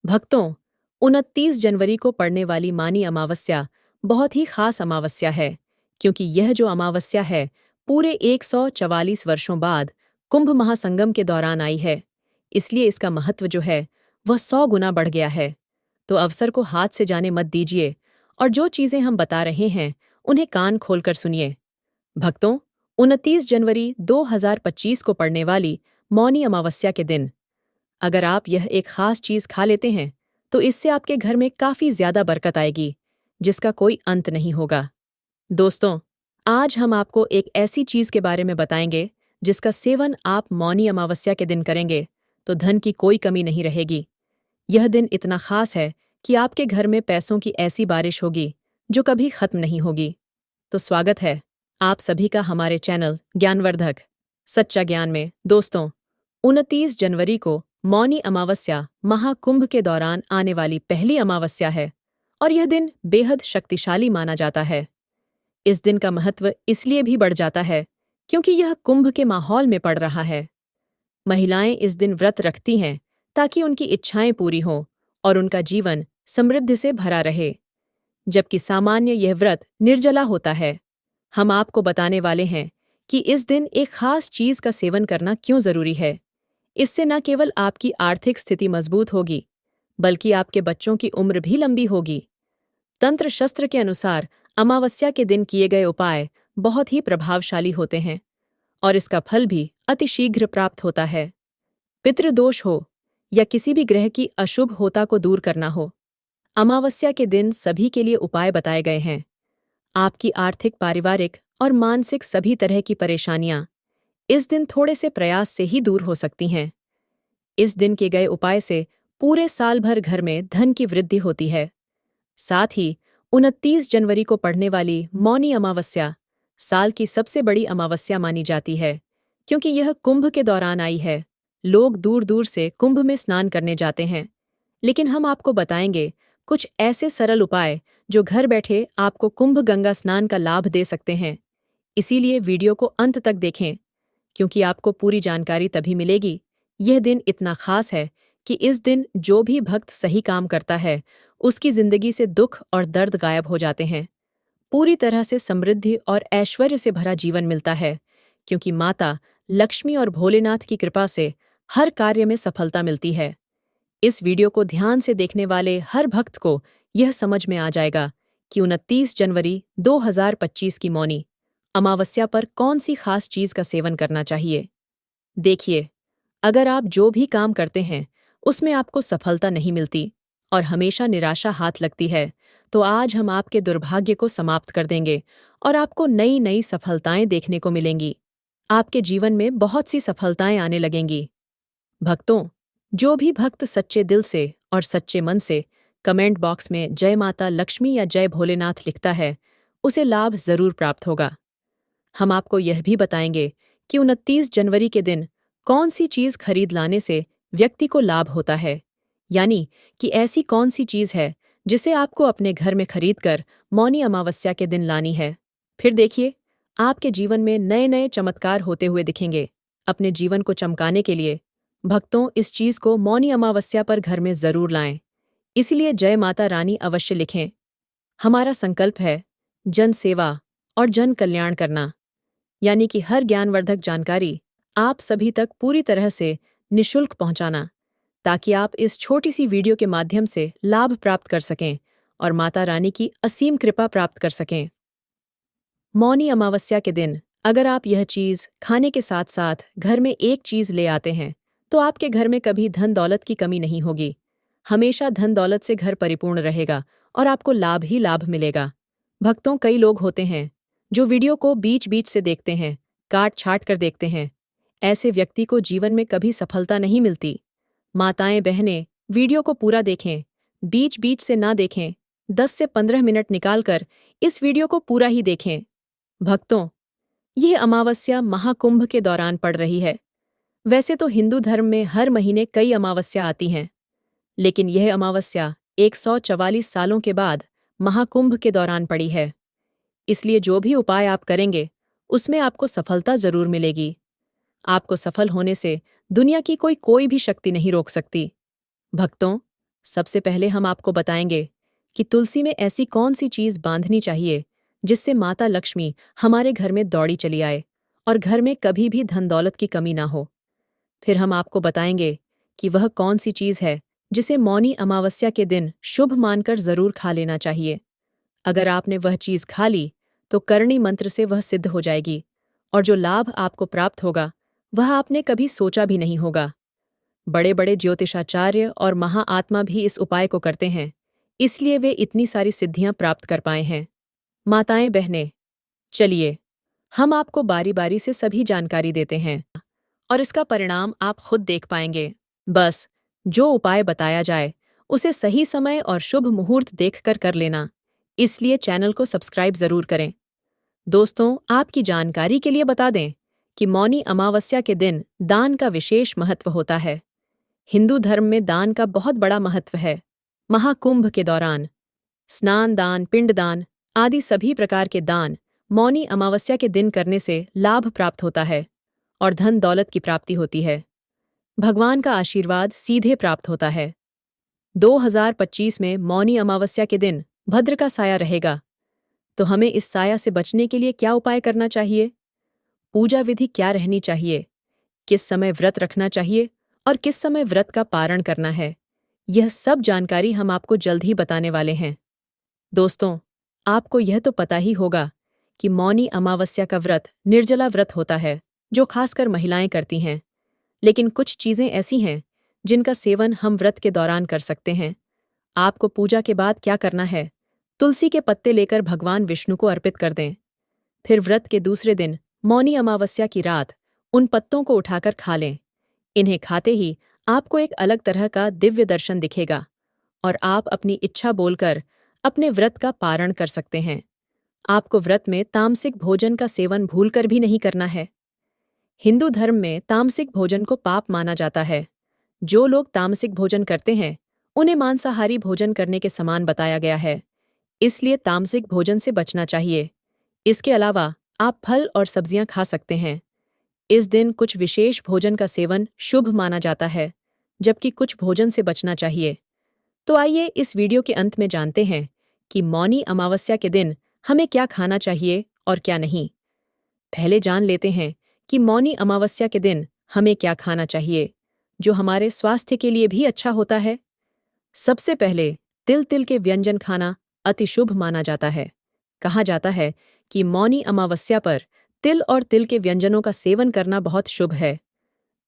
भक्तों, 29 जनवरी को पड़ने वाली मानी अमावस्या बहुत ही खास अमावस्या है, क्योंकि यह जो अमावस्या है पूरे 144 वर्षों बाद कुंभ महासंगम के दौरान आई है। इसलिए इसका महत्व जो है वह 100 गुना बढ़ गया है। तो अवसर को हाथ से जाने मत दीजिए और जो चीजें हम बता रहे हैं उन्हें कान खोलकर सुनिए। भक्तों, 29 जनवरी 2025 को पड़ने वाली मौनी अमावस्या के दिन अगर आप यह एक खास चीज खा लेते हैं तो इससे आपके घर में काफी ज्यादा बरकत आएगी, जिसका कोई अंत नहीं होगा। दोस्तों, आज हम आपको एक ऐसी चीज के बारे में बताएंगे जिसका सेवन आप मौनी अमावस्या के दिन करेंगे तो धन की कोई कमी नहीं रहेगी। यह दिन इतना खास है कि आपके घर में पैसों की ऐसी बारिश होगी जो कभी खत्म नहीं होगी। तो स्वागत है आप सभी का हमारे चैनल ज्ञानवर्धक सच्चा ज्ञान में। दोस्तों, 29 जनवरी को मौनी अमावस्या महाकुंभ के दौरान आने वाली पहली अमावस्या है और यह दिन बेहद शक्तिशाली माना जाता है। इस दिन का महत्व इसलिए भी बढ़ जाता है क्योंकि यह कुंभ के माहौल में पड़ रहा है। महिलाएं इस दिन व्रत रखती हैं ताकि उनकी इच्छाएं पूरी हों और उनका जीवन समृद्धि से भरा रहे, जबकि सामान्य यह व्रत निर्जला होता है। हम आपको बताने वाले हैं कि इस दिन एक खास चीज का सेवन करना क्यों जरूरी है। इससे न केवल आपकी आर्थिक स्थिति मजबूत होगी, बल्कि आपके बच्चों की उम्र भी लंबी होगी। तंत्र शस्त्र के अनुसार अमावस्या के दिन किए गए उपाय बहुत ही प्रभावशाली होते हैं और इसका फल भी अतिशीघ्र प्राप्त होता है। पितृदोष हो या किसी भी ग्रह की अशुभ होता को दूर करना हो, अमावस्या के दिन सभी के लिए उपाय बताए गए हैं। आपकी आर्थिक, पारिवारिक और मानसिक सभी तरह की परेशानियां इस दिन थोड़े से प्रयास से ही दूर हो सकती हैं। इस दिन के गए उपाय से पूरे साल भर घर में धन की वृद्धि होती है। साथ ही 29 जनवरी को पड़ने वाली मौनी अमावस्या साल की सबसे बड़ी अमावस्या मानी जाती है, क्योंकि यह कुंभ के दौरान आई है। लोग दूर दूर से कुंभ में स्नान करने जाते हैं, लेकिन हम आपको बताएंगे कुछ ऐसे सरल उपाय जो घर बैठे आपको कुंभ गंगा स्नान का लाभ दे सकते हैं। इसीलिए वीडियो को अंत तक देखें, क्योंकि आपको पूरी जानकारी तभी मिलेगी। यह दिन इतना खास है कि इस दिन जो भी भक्त सही काम करता है उसकी जिंदगी से दुख और दर्द गायब हो जाते हैं। पूरी तरह से समृद्धि और ऐश्वर्य से भरा जीवन मिलता है, क्योंकि माता लक्ष्मी और भोलेनाथ की कृपा से हर कार्य में सफलता मिलती है। इस वीडियो को ध्यान से देखने वाले हर भक्त को यह समझ में आ जाएगा कि 29 जनवरी 2025 की मौनी अमावस्या पर कौन सी खास चीज का सेवन करना चाहिए। देखिए, अगर आप जो भी काम करते हैं उसमें आपको सफलता नहीं मिलती और हमेशा निराशा हाथ लगती है, तो आज हम आपके दुर्भाग्य को समाप्त कर देंगे और आपको नई नई सफलताएं देखने को मिलेंगी। आपके जीवन में बहुत सी सफलताएं आने लगेंगी। भक्तों, जो भी भक्त सच्चे दिल से और सच्चे मन से कमेंट बॉक्स में जय माता लक्ष्मी या जय भोलेनाथ लिखता है, उसे लाभ जरूर प्राप्त होगा। हम आपको यह भी बताएंगे कि 29 जनवरी के दिन कौन सी चीज खरीद लाने से व्यक्ति को लाभ होता है, यानी कि ऐसी कौन सी चीज है जिसे आपको अपने घर में खरीदकर मौनी अमावस्या के दिन लानी है। फिर देखिए, आपके जीवन में नए नए चमत्कार होते हुए दिखेंगे। अपने जीवन को चमकाने के लिए भक्तों, इस चीज को मौनी अमावस्या पर घर में जरूर लाएं। इसलिए जय माता रानी अवश्य लिखें। हमारा संकल्प है जन सेवा और जन कल्याण करना, यानी कि हर ज्ञानवर्धक जानकारी आप सभी तक पूरी तरह से निशुल्क पहुंचाना, ताकि आप इस छोटी सी वीडियो के माध्यम से लाभ प्राप्त कर सकें और माता रानी की असीम कृपा प्राप्त कर सकें। मौनी अमावस्या के दिन अगर आप यह चीज खाने के साथ साथ घर में एक चीज ले आते हैं तो आपके घर में कभी धन दौलत की कमी नहीं होगी। हमेशा धन दौलत से घर परिपूर्ण रहेगा और आपको लाभ ही लाभ मिलेगा। भक्तों, कई लोग होते हैं जो वीडियो को बीच बीच से देखते हैं, काट छाट कर देखते हैं। ऐसे व्यक्ति को जीवन में कभी सफलता नहीं मिलती। माताएं, बहनें, वीडियो को पूरा देखें, बीच बीच से ना देखें। 10 से 15 मिनट निकालकर इस वीडियो को पूरा ही देखें। भक्तों, यह अमावस्या महाकुंभ के दौरान पड़ रही है। वैसे तो हिंदू धर्म में हर महीने कई अमावस्या आती हैं, लेकिन यह अमावस्या 144 सालों के बाद महाकुंभ के दौरान पड़ी है। इसलिए जो भी उपाय आप करेंगे उसमें आपको सफलता जरूर मिलेगी। आपको सफल होने से दुनिया की कोई भी शक्ति नहीं रोक सकती। भक्तों, सबसे पहले हम आपको बताएंगे कि तुलसी में ऐसी कौन सी चीज बांधनी चाहिए जिससे माता लक्ष्मी हमारे घर में दौड़ी चली आए और घर में कभी भी धन दौलत की कमी ना हो। फिर हम आपको बताएंगे कि वह कौन सी चीज है जिसे मौनी अमावस्या के दिन शुभ मानकर जरूर खा लेना चाहिए। अगर आपने वह चीज खा ली तो करणी मंत्र से वह सिद्ध हो जाएगी और जो लाभ आपको प्राप्त होगा वह आपने कभी सोचा भी नहीं होगा। बड़े बड़े ज्योतिषाचार्य और महाआत्मा भी इस उपाय को करते हैं, इसलिए वे इतनी सारी सिद्धियां प्राप्त कर पाए हैं। माताएं बहनें, चलिए हम आपको बारी बारी से सभी जानकारी देते हैं और इसका परिणाम आप खुद देख पाएंगे। बस जो उपाय बताया जाए उसे सही समय और शुभ मुहूर्त देखकर कर लेना, इसलिए चैनल को सब्सक्राइब जरूर करें। दोस्तों, आपकी जानकारी के लिए बता दें कि मौनी अमावस्या के दिन दान का विशेष महत्व होता है। हिंदू धर्म में दान का बहुत बड़ा महत्व है। महाकुंभ के दौरान स्नान दान, पिंडदान आदि सभी प्रकार के दान मौनी अमावस्या के दिन करने से लाभ प्राप्त होता है और धन दौलत की प्राप्ति होती है। भगवान का आशीर्वाद सीधे प्राप्त होता है। 2025 में मौनी अमावस्या के दिन भद्र का साया रहेगा, तो हमें इस साया से बचने के लिए क्या उपाय करना चाहिए? पूजा विधि क्या रहनी चाहिए? किस समय व्रत रखना चाहिए और किस समय व्रत का पारण करना है? यह सब जानकारी हम आपको जल्द ही बताने वाले हैं। दोस्तों, आपको यह तो पता ही होगा कि मौनी अमावस्या का व्रत निर्जला व्रत होता है जो खासकर महिलाएं करती हैं। लेकिन कुछ चीजें ऐसी हैं जिनका सेवन हम व्रत के दौरान कर सकते हैं। आपको पूजा के बाद क्या करना है? तुलसी के पत्ते लेकर भगवान विष्णु को अर्पित कर दें। फिर व्रत के दूसरे दिन मौनी अमावस्या की रात उन पत्तों को उठाकर खा लें। इन्हें खाते ही आपको एक अलग तरह का दिव्य दर्शन दिखेगा और आप अपनी इच्छा बोलकर अपने व्रत का पारण कर सकते हैं। आपको व्रत में तामसिक भोजन का सेवन भूलकर भी नहीं करना है। हिंदू धर्म में तामसिक भोजन को पाप माना जाता है। जो लोग तामसिक भोजन करते हैं उन्हें मांसाहारी भोजन करने के समान बताया गया है, इसलिए तामसिक भोजन से बचना चाहिए। इसके अलावा आप फल और सब्जियां खा सकते हैं। इस दिन कुछ विशेष भोजन का सेवन शुभ माना जाता है, जबकि कुछ भोजन से बचना चाहिए। तो आइए इस वीडियो के अंत में जानते हैं कि मौनी अमावस्या के दिन हमें क्या खाना चाहिए और क्या नहीं। पहले जान लेते हैं कि मौनी अमावस्या के दिन हमें क्या खाना चाहिए, जो हमारे स्वास्थ्य के लिए भी अच्छा होता है। सबसे पहले तिल के व्यंजन खाना अति शुभ माना जाता है। कहा जाता है कि मौनी अमावस्या पर तिल और तिल के व्यंजनों का सेवन करना बहुत शुभ है।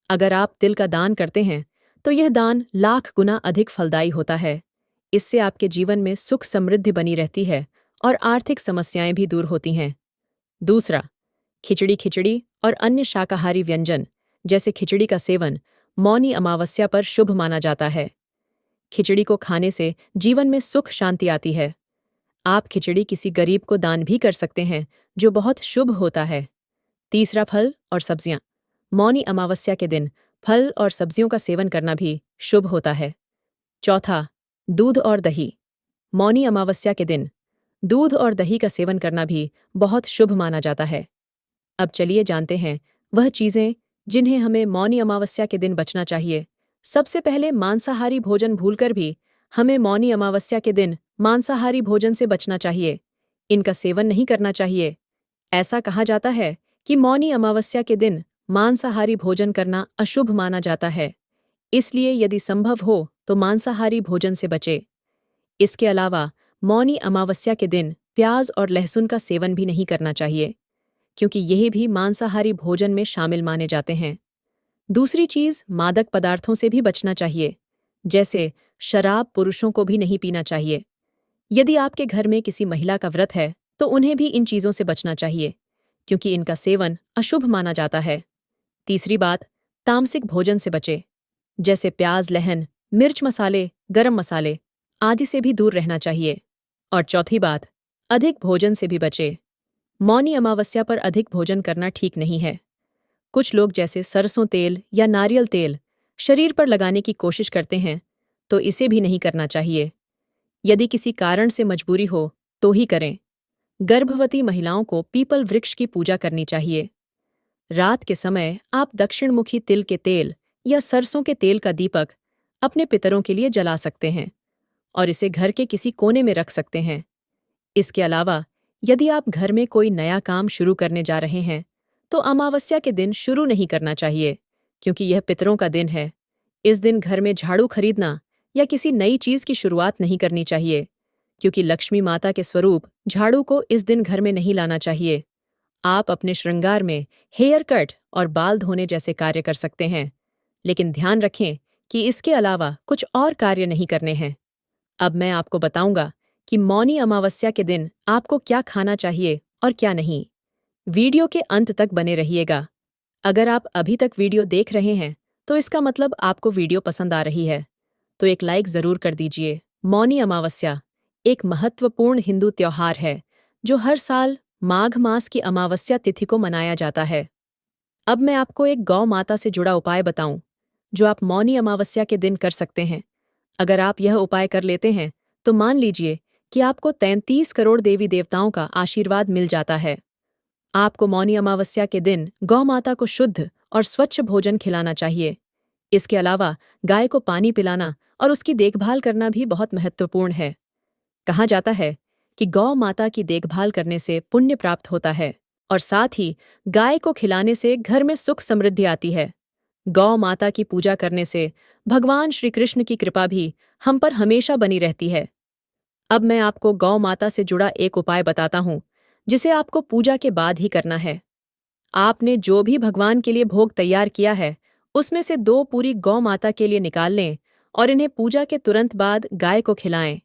अगर आप तिल का दान करते हैं तो यह दान लाख गुना अधिक फलदायी होता है। इससे आपके जीवन में सुख समृद्धि बनी रहती है और आर्थिक समस्याएं भी दूर होती हैं। दूसरा, खिचड़ी और अन्य शाकाहारी व्यंजन जैसे खिचड़ी का सेवन मौनी अमावस्या पर शुभ माना जाता है। खिचड़ी को खाने से जीवन में सुख शांति आती है। आप खिचड़ी किसी गरीब को दान भी कर सकते हैं, जो बहुत शुभ होता है। तीसरा, फल और सब्जियां। मौनी अमावस्या के दिन फल और सब्जियों का सेवन करना भी शुभ होता है। चौथा, दूध और दही। मौनी अमावस्या के दिन दूध और दही का सेवन करना भी बहुत शुभ माना जाता है। अब चलिए जानते हैं वह चीजें जिन्हें हमें मौनी अमावस्या के दिन बचना चाहिए। सबसे पहले, मांसाहारी भोजन भूलकर भी हमें मौनी अमावस्या के दिन मांसाहारी भोजन से बचना चाहिए। इनका सेवन नहीं करना चाहिए। ऐसा कहा जाता है कि मौनी अमावस्या के दिन मांसाहारी भोजन करना अशुभ माना जाता है, इसलिए यदि संभव हो तो मांसाहारी भोजन से बचे। इसके अलावा मौनी अमावस्या के दिन प्याज और लहसुन का सेवन भी नहीं करना चाहिए, क्योंकि यह भी मांसाहारी भोजन में शामिल माने जाते हैं। दूसरी चीज, मादक पदार्थों से भी बचना चाहिए, जैसे शराब पुरुषों को भी नहीं पीना चाहिए। यदि आपके घर में किसी महिला का व्रत है तो उन्हें भी इन चीजों से बचना चाहिए, क्योंकि इनका सेवन अशुभ माना जाता है। तीसरी बात, तामसिक भोजन से बचे, जैसे प्याज, लहन, मिर्च मसाले, गरम मसाले आदि से भी दूर रहना चाहिए। और चौथी बात, अधिक भोजन से भी बचे। मौनी अमावस्या पर अधिक भोजन करना ठीक नहीं है। कुछ लोग जैसे सरसों तेल या नारियल तेल शरीर पर लगाने की कोशिश करते हैं, तो इसे भी नहीं करना चाहिए। यदि किसी कारण से मजबूरी हो तो ही करें। गर्भवती महिलाओं को पीपल वृक्ष की पूजा करनी चाहिए। रात के समय आप दक्षिणमुखी तिल के तेल या सरसों के तेल का दीपक अपने पितरों के लिए जला सकते हैं और इसे घर के किसी कोने में रख सकते हैं। इसके अलावा यदि आप घर में कोई नया काम शुरू करने जा रहे हैं, तो अमावस्या के दिन शुरू नहीं करना चाहिए, क्योंकि यह पितरों का दिन है। इस दिन घर में झाड़ू खरीदना या किसी नई चीज की शुरुआत नहीं करनी चाहिए, क्योंकि लक्ष्मी माता के स्वरूप झाड़ू को इस दिन घर में नहीं लाना चाहिए। आप अपने श्रृंगार में हेयर कट और बाल धोने जैसे कार्य कर सकते हैं, लेकिन ध्यान रखें कि इसके अलावा कुछ और कार्य नहीं करने हैं। अब मैं आपको बताऊंगा कि मौनी अमावस्या के दिन आपको क्या खाना चाहिए और क्या नहीं। वीडियो के अंत तक बने रहिएगा। अगर आप अभी तक वीडियो देख रहे हैं, तो इसका मतलब आपको वीडियो पसंद आ रही है। तो एक लाइक जरूर कर दीजिए। मौनी अमावस्या एक महत्वपूर्ण हिंदू त्योहार है, जो हर साल माघ मास की अमावस्या तिथि को मनाया जाता है। अब मैं आपको एक गौ माता से जुड़ा उपाय बताऊं, जो आप मौनी अमावस्या के दिन कर सकते हैं। अगर आप यह उपाय कर लेते हैं, तो मान लीजिए कि आपको 33 करोड़ देवी देवताओं का आशीर्वाद मिल जाता है। आपको मौनी अमावस्या के दिन गौ माता को शुद्ध और स्वच्छ भोजन खिलाना चाहिए। इसके अलावा गाय को पानी पिलाना और उसकी देखभाल करना भी बहुत महत्वपूर्ण है। कहा जाता है कि गौ माता की देखभाल करने से पुण्य प्राप्त होता है और साथ ही गाय को खिलाने से घर में सुख समृद्धि आती है। गौ माता की पूजा करने से भगवान श्री कृष्ण की कृपा भी हम पर हमेशा बनी रहती है। अब मैं आपको गौ माता से जुड़ा एक उपाय बताता हूँ, जिसे आपको पूजा के बाद ही करना है। आपने जो भी भगवान के लिए भोग तैयार किया है, उसमें से 2 पूरी गौ माता के लिए निकाल लें और इन्हें पूजा के तुरंत बाद गाय को खिलाएं।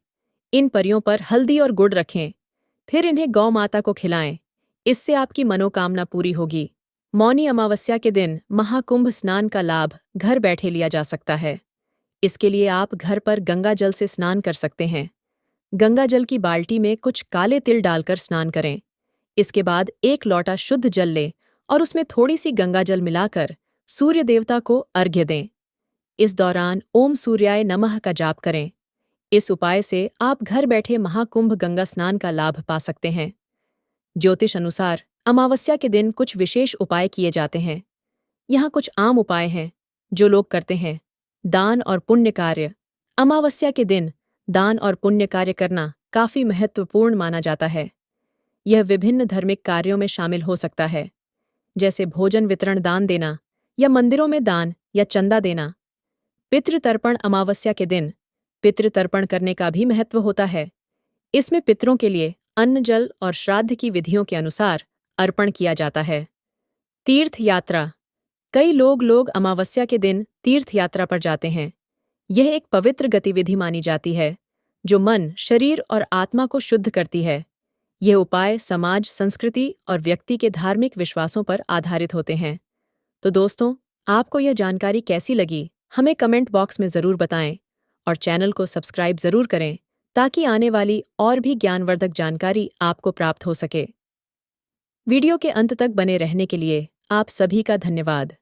इन परियों पर हल्दी और गुड़ रखें, फिर इन्हें गौ माता को खिलाएं। इससे आपकी मनोकामना पूरी होगी। मौनी अमावस्या के दिन महाकुंभ स्नान का लाभ घर बैठे लिया जा सकता है। इसके लिए आप घर पर गंगा जल से स्नान कर सकते हैं। गंगा जल की बाल्टी में कुछ काले तिल डालकर स्नान करें। इसके बाद 1 लोटा शुद्ध जल लें और उसमें थोड़ी सी गंगा जल मिलाकर सूर्य देवता को अर्घ्य दें। इस दौरान ओम सूर्याय नमः का जाप करें। इस उपाय से आप घर बैठे महाकुंभ गंगा स्नान का लाभ पा सकते हैं। ज्योतिष अनुसार अमावस्या के दिन कुछ विशेष उपाय किए जाते हैं। यहाँ कुछ आम उपाय हैं जो लोग करते हैं। दान और पुण्य कार्य। अमावस्या के दिन दान और पुण्य कार्य करना काफी महत्वपूर्ण माना जाता है। यह विभिन्न धार्मिक कार्यों में शामिल हो सकता है, जैसे भोजन वितरण दान देना या मंदिरों में दान या चंदा देना। पितृतर्पण। अमावस्या के दिन पितृतर्पण करने का भी महत्व होता है। इसमें पितरों के लिए अन्न जल और श्राद्ध की विधियों के अनुसार अर्पण किया जाता है। तीर्थ यात्रा। कई लोग अमावस्या के दिन तीर्थ यात्रा पर जाते हैं। यह एक पवित्र गतिविधि मानी जाती है, जो मन, शरीर और आत्मा को शुद्ध करती है। यह उपाय समाज, संस्कृति और व्यक्ति के धार्मिक विश्वासों पर आधारित होते हैं। तो दोस्तों, आपको यह जानकारी कैसी लगी, हमें कमेंट बॉक्स में ज़रूर बताएं और चैनल को सब्सक्राइब ज़रूर करें, ताकि आने वाली और भी ज्ञानवर्धक जानकारी आपको प्राप्त हो सके। वीडियो के अंत तक बने रहने के लिए आप सभी का धन्यवाद।